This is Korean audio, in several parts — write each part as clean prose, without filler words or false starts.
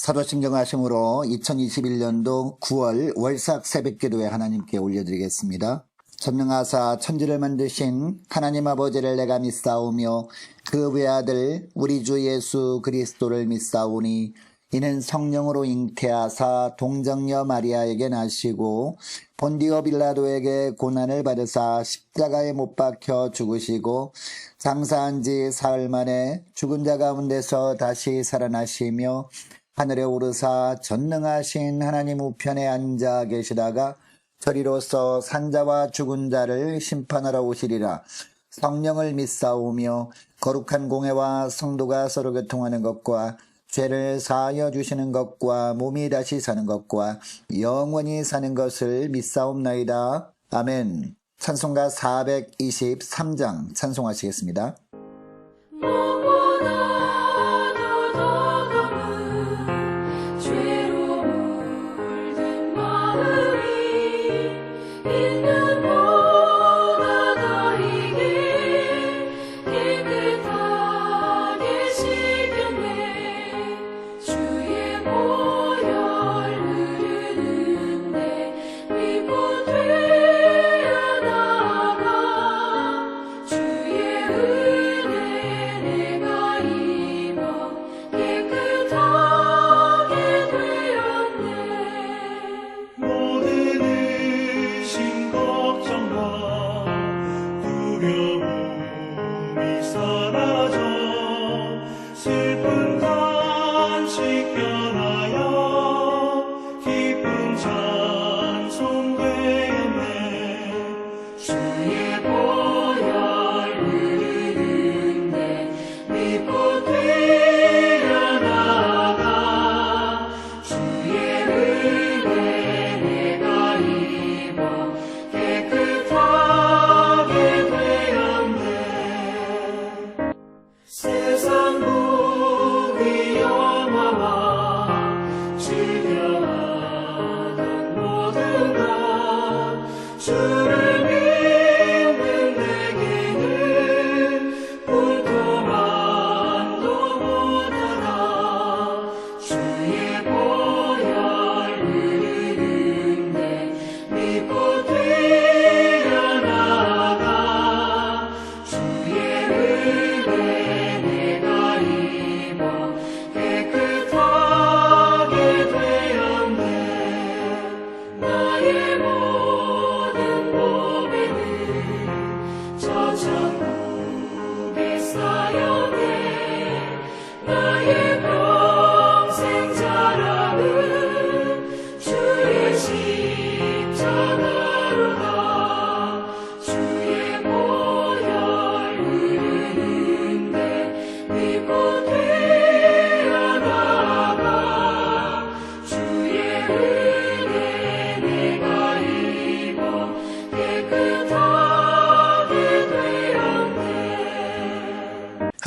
사도신경 하심으로 2021년도 9월 월삭 새벽기도에 하나님께 올려드리겠습니다. 전능하사 천지를 만드신 하나님 아버지를 내가 믿사오며 그 외아들 우리 주 예수 그리스도를 믿사오니 이는 성령으로 잉태하사 동정녀 마리아에게 나시고 본디오 빌라도에게 고난을 받으사 십자가에 못 박혀 죽으시고 장사한 지 사흘 만에 죽은 자 가운데서 다시 살아나시며 하늘에 오르사 전능하신 하나님 우편에 앉아 계시다가 저리로서 산자와 죽은 자를 심판하러 오시리라. 성령을 믿사오며 거룩한 공회와 성도가 서로 교통하는 것과 죄를 사하여 주시는 것과 몸이 다시 사는 것과 영원히 사는 것을 믿사옵나이다. 아멘. 찬송가 423장 찬송하시겠습니다.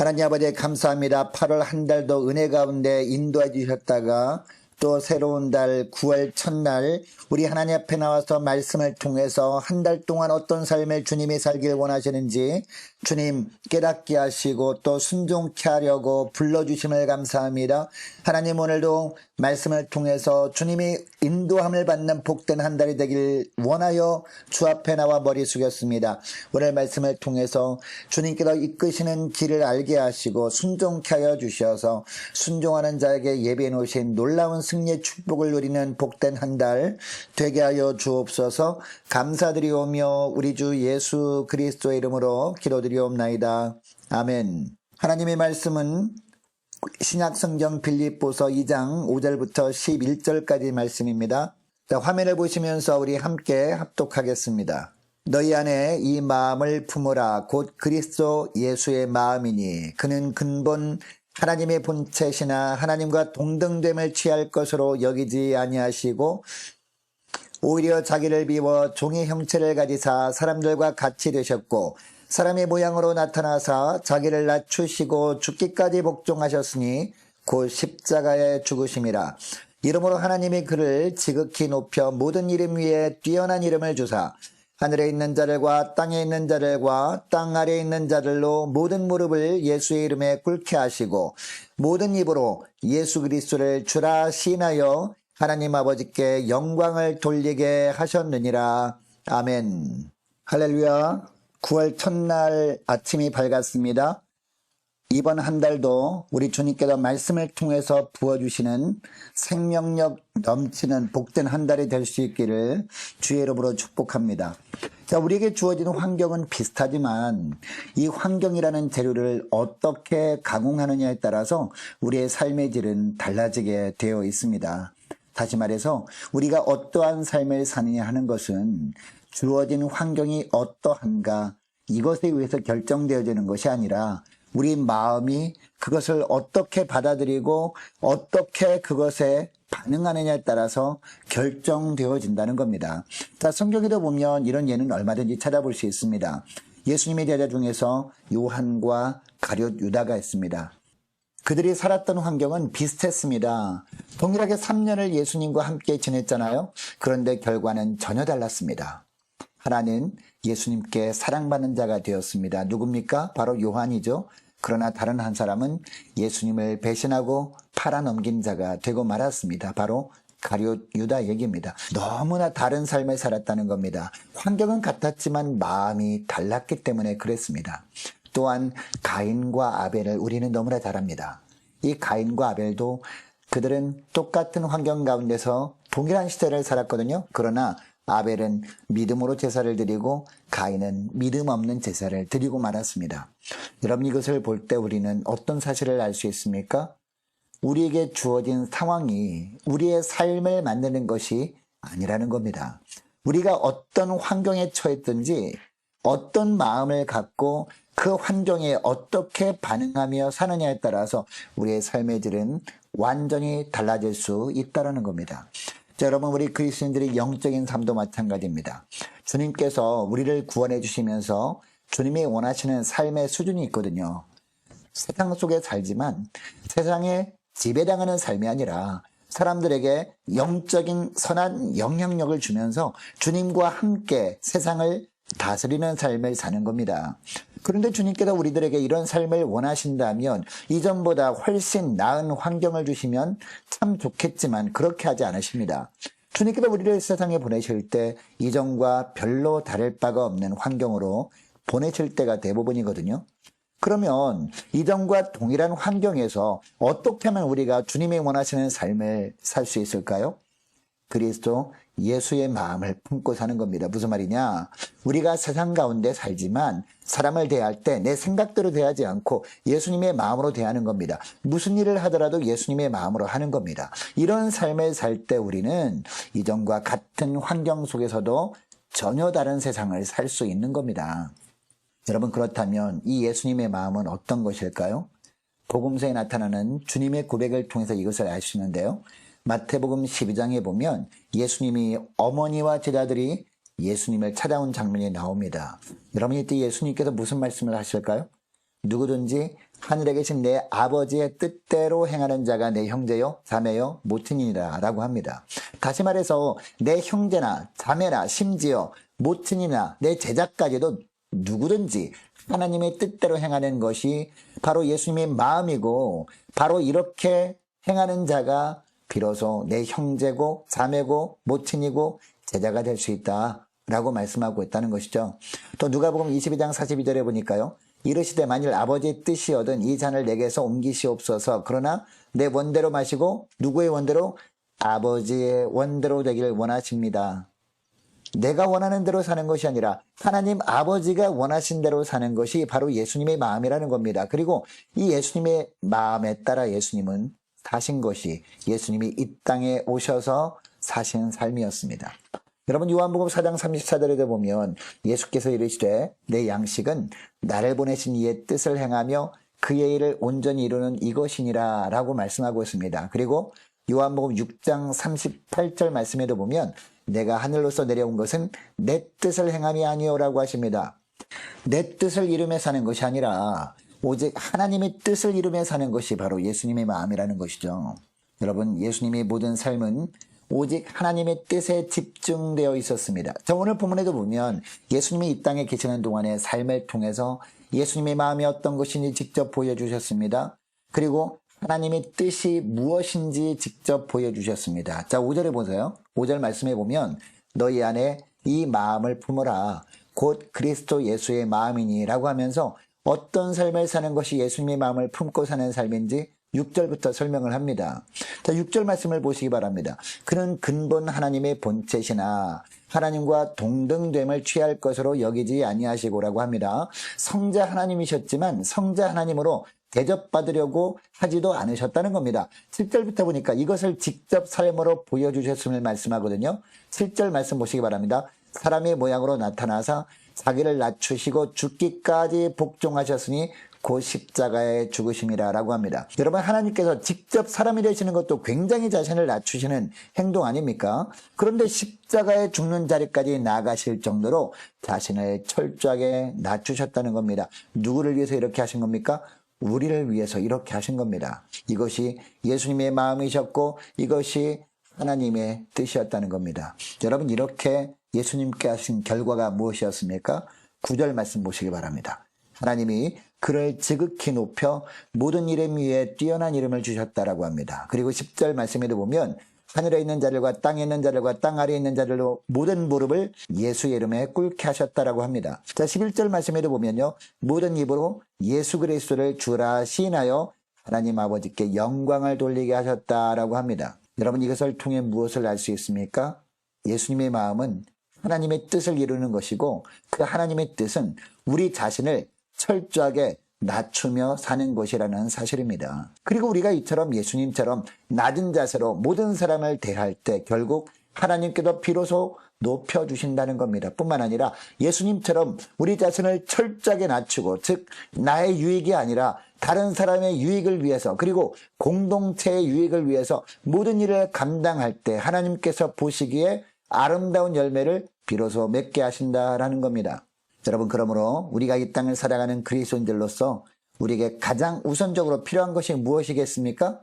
하나님 아버지 감사합니다. 8월 한 달도 은혜 가운데 인도해 주셨다가 또 새로운 달 9월 첫날 우리 하나님 앞에 나와서 말씀을 통해서 한 달 동안 어떤 삶을 주님이 살길 원하시는지 주님 깨닫게 하시고 또 순종케 하려고 불러주심을 감사합니다. 하나님 오늘도 말씀을 통해서 주님이 인도함을 받는 복된 한 달이 되길 원하여 주 앞에 나와 머리 숙였습니다. 오늘 말씀을 통해서 주님께서 이끄시는 길을 알게 하시고 순종케 하여 주셔서 순종하는 자에게 예비해 놓으신 놀라운 승리의 축복을 누리는 복된 한 달 되게 하여 주옵소서. 감사드리오며 우리 주 예수 그리스도의 이름으로 기도드리옵나이다. 아멘. 하나님의 말씀은 신약성경 빌립보서 2장 5절부터 11절까지 말씀입니다. 자, 화면을 보시면서 우리 함께 합독하겠습니다. 너희 안에 이 마음을 품으라. 곧 그리스도 예수의 마음이니 그는 근본 하나님의 본체시나 하나님과 동등됨을 취할 것으로 여기지 아니하시고 오히려 자기를 비워 종의 형체를 가지사 사람들과 같이 되셨고 사람의 모양으로 나타나사 자기를 낮추시고 죽기까지 복종하셨으니 곧 십자가에 죽으심이라. 이러므로 하나님이 그를 지극히 높여 모든 이름 위에 뛰어난 이름을 주사 하늘에 있는 자들과 땅에 있는 자들과 땅 아래에 있는 자들로 모든 무릎을 예수의 이름에 꿇게 하시고 모든 입으로 예수 그리스도를 주라 시인하여 하나님 아버지께 영광을 돌리게 하셨느니라. 아멘. 할렐루야. 9월 첫날 아침이 밝았습니다. 이번 한 달도 우리 주님께서 말씀을 통해서 부어주시는 생명력 넘치는 복된 한 달이 될 수 있기를 주의 이름으로 축복합니다. 자, 우리에게 주어진 환경은 비슷하지만 이 환경이라는 재료를 어떻게 가공하느냐에 따라서 우리의 삶의 질은 달라지게 되어 있습니다. 다시 말해서 우리가 어떠한 삶을 사느냐 하는 것은 주어진 환경이 어떠한가 이것에 의해서 결정되어지는 것이 아니라 우리 마음이 그것을 어떻게 받아들이고 어떻게 그것에 반응하느냐에 따라서 결정되어진다는 겁니다. 자, 성경에도 보면 이런 예는 얼마든지 찾아볼 수 있습니다. 예수님의 제자 중에서 요한과 가룟 유다가 있습니다. 그들이 살았던 환경은 비슷했습니다. 동일하게 3년을 예수님과 함께 지냈잖아요. 그런데 결과는 전혀 달랐습니다. 하나는 예수님께 사랑받는 자가 되었습니다. 누굽니까? 바로 요한이죠. 그러나 다른 한 사람은 예수님을 배신하고 팔아넘긴 자가 되고 말았습니다. 바로 가룟 유다 얘기입니다. 너무나 다른 삶을 살았다는 겁니다. 환경은 같았지만 마음이 달랐기 때문에 그랬습니다. 또한 가인과 아벨을 우리는 너무나 잘 압니다. 이 가인과 아벨도 그들은 똑같은 환경 가운데서 동일한 시대를 살았거든요. 그러나 아벨은 믿음으로 제사를 드리고 가인은 믿음 없는 제사를 드리고 말았습니다. 여러분, 이것을 볼 때 우리는 어떤 사실을 알 수 있습니까? 우리에게 주어진 상황이 우리의 삶을 만드는 것이 아니라는 겁니다. 우리가 어떤 환경에 처했든지 어떤 마음을 갖고 그 환경에 어떻게 반응하며 사느냐에 따라서 우리의 삶의 질은 완전히 달라질 수 있다는 겁니다. 자, 여러분, 우리 그리스도인들의 영적인 삶도 마찬가지입니다. 주님께서 우리를 구원해 주시면서 주님이 원하시는 삶의 수준이 있거든요. 세상 속에 살지만 세상에 지배당하는 삶이 아니라 사람들에게 영적인 선한 영향력을 주면서 주님과 함께 세상을 다스리는 삶을 사는 겁니다. 그런데 주님께서 우리들에게 이런 삶을 원하신다면 이전보다 훨씬 나은 환경을 주시면 참 좋겠지만 그렇게 하지 않으십니다. 주님께서 우리를 세상에 보내실 때 이전과 별로 다를 바가 없는 환경으로 보내실 때가 대부분이거든요. 그러면 이전과 동일한 환경에서 어떻게 하면 우리가 주님이 원하시는 삶을 살 수 있을까요? 그리스도 예수의 마음을 품고 사는 겁니다. 무슨 말이냐? 우리가 세상 가운데 살지만 사람을 대할 때 내 생각대로 대하지 않고 예수님의 마음으로 대하는 겁니다. 무슨 일을 하더라도 예수님의 마음으로 하는 겁니다. 이런 삶을 살 때 우리는 이전과 같은 환경 속에서도 전혀 다른 세상을 살 수 있는 겁니다. 여러분, 그렇다면 이 예수님의 마음은 어떤 것일까요? 복음서에 나타나는 주님의 고백을 통해서 이것을 알 수 있는데요. 마태복음 12장에 보면 예수님이 어머니와 제자들이 예수님을 찾아온 장면이 나옵니다. 여러분, 이때 예수님께서 무슨 말씀을 하실까요? 누구든지 하늘에 계신 내 아버지의 뜻대로 행하는 자가 내 형제요 자매요 모친이라 라고 합니다. 다시 말해서 내 형제나 자매나 심지어 모친이나 내 제자까지도 누구든지 하나님의 뜻대로 행하는 것이 바로 예수님의 마음이고 바로 이렇게 행하는 자가 비로소 내 형제고 자매고 모친이고 제자가 될 수 있다라고 말씀하고 있다는 것이죠. 또 누가복음 22장 42절에 보니까요. 이르시되 만일 아버지의 뜻이거든 이 잔을 내게서 옮기시옵소서. 그러나 내 원대로 마시고 누구의 원대로? 아버지의 원대로 되기를 원하십니다. 내가 원하는 대로 사는 것이 아니라 하나님 아버지가 원하신 대로 사는 것이 바로 예수님의 마음이라는 겁니다. 그리고 이 예수님의 마음에 따라 예수님은 사신 것이 예수님이 이 땅에 오셔서 사신 삶이었습니다. 여러분, 요한복음 4장 34절에 보면 예수께서 이르시되 내 양식은 나를 보내신 이의 뜻을 행하며 그의 일을 온전히 이루는 이것이니라 라고 말씀하고 있습니다. 그리고 요한복음 6장 38절 말씀에도 보면 내가 하늘로서 내려온 것은 내 뜻을 행함이 아니오라고 하십니다. 내 뜻을 이루며 사는 것이 아니라 오직 하나님의 뜻을 이루며 사는 것이 바로 예수님의 마음이라는 것이죠. 여러분, 예수님의 모든 삶은 오직 하나님의 뜻에 집중되어 있었습니다. 자, 오늘 본문에도 보면 예수님이 이 땅에 계시는 동안의 삶을 통해서 예수님의 마음이 어떤 것인지 직접 보여주셨습니다. 그리고 하나님의 뜻이 무엇인지 직접 보여주셨습니다. 자, 5절에 보세요. 5절 말씀해 보면 너희 안에 이 마음을 품으라. 곧 그리스도 예수의 마음이니 라고 하면서 어떤 삶을 사는 것이 예수님의 마음을 품고 사는 삶인지 6절부터 설명을 합니다. 자, 6절 말씀을 보시기 바랍니다. 그는 근본 하나님의 본체시나 하나님과 동등됨을 취할 것으로 여기지 아니하시고라고 합니다. 성자 하나님이셨지만 성자 하나님으로 대접받으려고 하지도 않으셨다는 겁니다. 7절부터 보니까 이것을 직접 삶으로 보여주셨음을 말씀하거든요. 7절 말씀 보시기 바랍니다. 사람의 모양으로 나타나사 자기를 낮추시고 죽기까지 복종하셨으니 곧 십자가에 죽으심이라 라고 합니다. 여러분, 하나님께서 직접 사람이 되시는 것도 굉장히 자신을 낮추시는 행동 아닙니까? 그런데 십자가에 죽는 자리까지 나가실 정도로 자신을 철저하게 낮추셨다는 겁니다. 누구를 위해서 이렇게 하신 겁니까? 우리를 위해서 이렇게 하신 겁니다. 이것이 예수님의 마음이셨고 이것이 하나님의 뜻이었다는 겁니다. 여러분, 이렇게 예수님께 하신 결과가 무엇이었습니까? 9절 말씀 보시기 바랍니다. 하나님이 그를 지극히 높여 모든 이름 위에 뛰어난 이름을 주셨다라고 합니다. 그리고 10절 말씀에도 보면 하늘에 있는 자들과 땅에 있는 자들과 땅 아래에 있는 자들로 모든 무릎을 예수의 이름에 꿇게 하셨다라고 합니다. 자, 11절 말씀에도 보면요, 모든 입으로 예수 그리스도를 주라 시인하여 하나님 아버지께 영광을 돌리게 하셨다라고 합니다. 여러분, 이것을 통해 무엇을 알 수 있습니까? 예수님의 마음은 하나님의 뜻을 이루는 것이고 그 하나님의 뜻은 우리 자신을 철저하게 낮추며 사는 것이라는 사실입니다. 그리고 우리가 이처럼 예수님처럼 낮은 자세로 모든 사람을 대할 때 결국 하나님께도 비로소 높여주신다는 겁니다. 뿐만 아니라 예수님처럼 우리 자신을 철저하게 낮추고, 즉 나의 유익이 아니라 다른 사람의 유익을 위해서 그리고 공동체의 유익을 위해서 모든 일을 감당할 때 하나님께서 보시기에 아름다운 열매를 비로소 맺게 하신다라는 겁니다. 여러분, 그러므로 우리가 이 땅을 살아가는 그리스도인들로서 우리에게 가장 우선적으로 필요한 것이 무엇이겠습니까?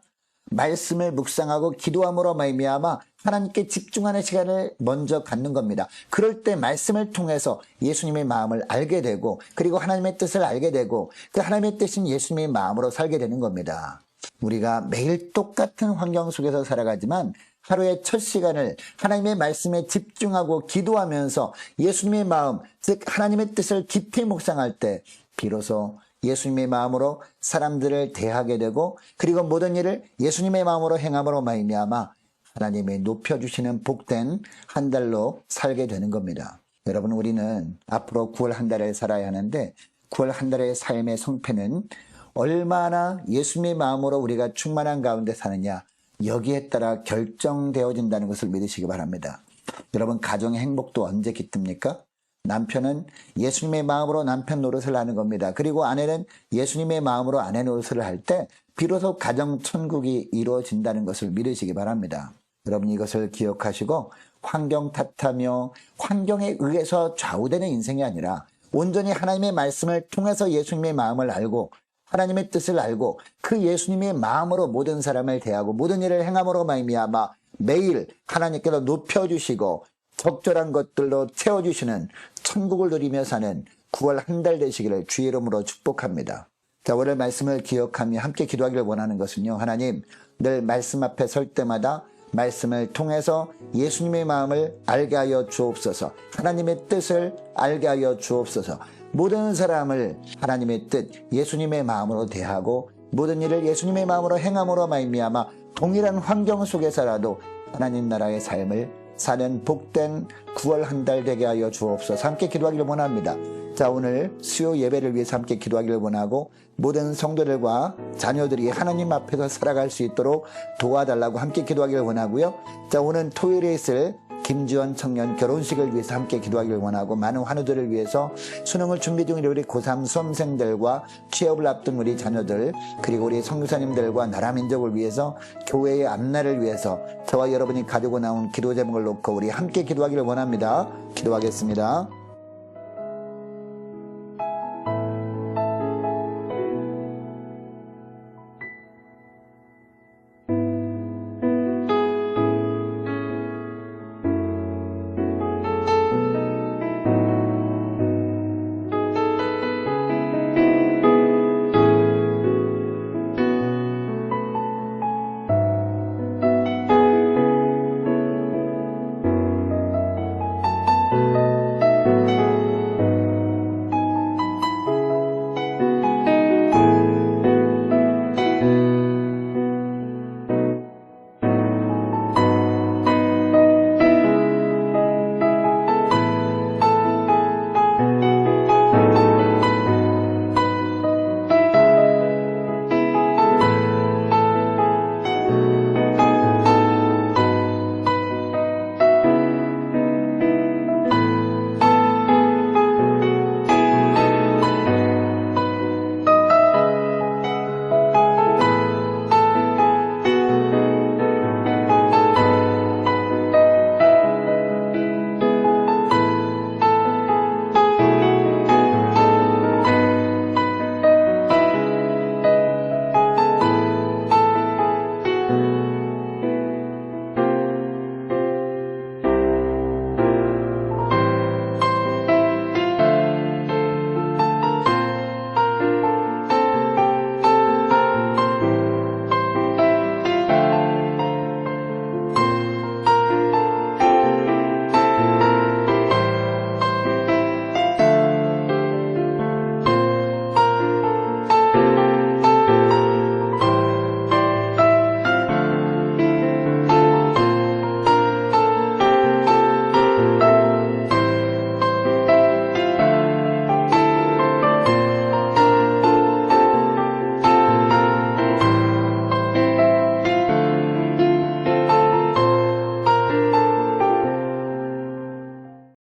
말씀을 묵상하고 기도함으로 말미암아 하나님께 집중하는 시간을 먼저 갖는 겁니다. 그럴 때 말씀을 통해서 예수님의 마음을 알게 되고 그리고 하나님의 뜻을 알게 되고 그 하나님의 뜻인 예수님의 마음으로 살게 되는 겁니다. 우리가 매일 똑같은 환경 속에서 살아가지만 하루의 첫 시간을 하나님의 말씀에 집중하고 기도하면서 예수님의 마음, 즉 하나님의 뜻을 깊이 묵상할 때 비로소 예수님의 마음으로 사람들을 대하게 되고 그리고 모든 일을 예수님의 마음으로 행함으로 말미암아 하나님이 높여주시는 복된 한 달로 살게 되는 겁니다. 여러분, 우리는 앞으로 9월 한 달을 살아야 하는데 9월 한 달의 삶의 성패는 얼마나 예수님의 마음으로 우리가 충만한 가운데 사느냐, 여기에 따라 결정되어진다는 것을 믿으시기 바랍니다. 여러분, 가정의 행복도 언제 깃듭니까? 남편은 예수님의 마음으로 남편 노릇을 하는 겁니다. 그리고 아내는 예수님의 마음으로 아내 노릇을 할 때 비로소 가정 천국이 이루어진다는 것을 믿으시기 바랍니다. 여러분, 이것을 기억하시고 환경 탓하며 환경에 의해서 좌우되는 인생이 아니라 온전히 하나님의 말씀을 통해서 예수님의 마음을 알고 하나님의 뜻을 알고 그 예수님의 마음으로 모든 사람을 대하고 모든 일을 행함으로 말미암아 매일 하나님께서 높여주시고 적절한 것들로 채워주시는 천국을 누리며 사는 9월 한 달 되시기를 주의 이름으로 축복합니다. 자, 오늘 말씀을 기억하며 함께 기도하기를 원하는 것은요, 하나님, 늘 말씀 앞에 설 때마다 말씀을 통해서 예수님의 마음을 알게 하여 주옵소서, 하나님의 뜻을 알게 하여 주옵소서, 모든 사람을 하나님의 뜻, 예수님의 마음으로 대하고 모든 일을 예수님의 마음으로 행함으로 말미암아 동일한 환경 속에서라도 하나님 나라의 삶을 사는 복된 9월 한 달 되게 하여 주옵소서. 함께 기도하기를 원합니다. 자, 오늘 수요 예배를 위해서 함께 기도하기를 원하고 모든 성도들과 자녀들이 하나님 앞에서 살아갈 수 있도록 도와달라고 함께 기도하기를 원하고요. 자, 오늘 토요일에 있을 김지원 청년 결혼식을 위해서 함께 기도하기를 원하고 많은 환우들을 위해서 수능을 준비 중인 우리 고3 수험생들과 취업을 앞둔 우리 자녀들 그리고 우리 선교사님들과 나라 민족을 위해서 교회의 앞날을 위해서 저와 여러분이 가지고 나온 기도 제목을 놓고 우리 함께 기도하기를 원합니다. 기도하겠습니다.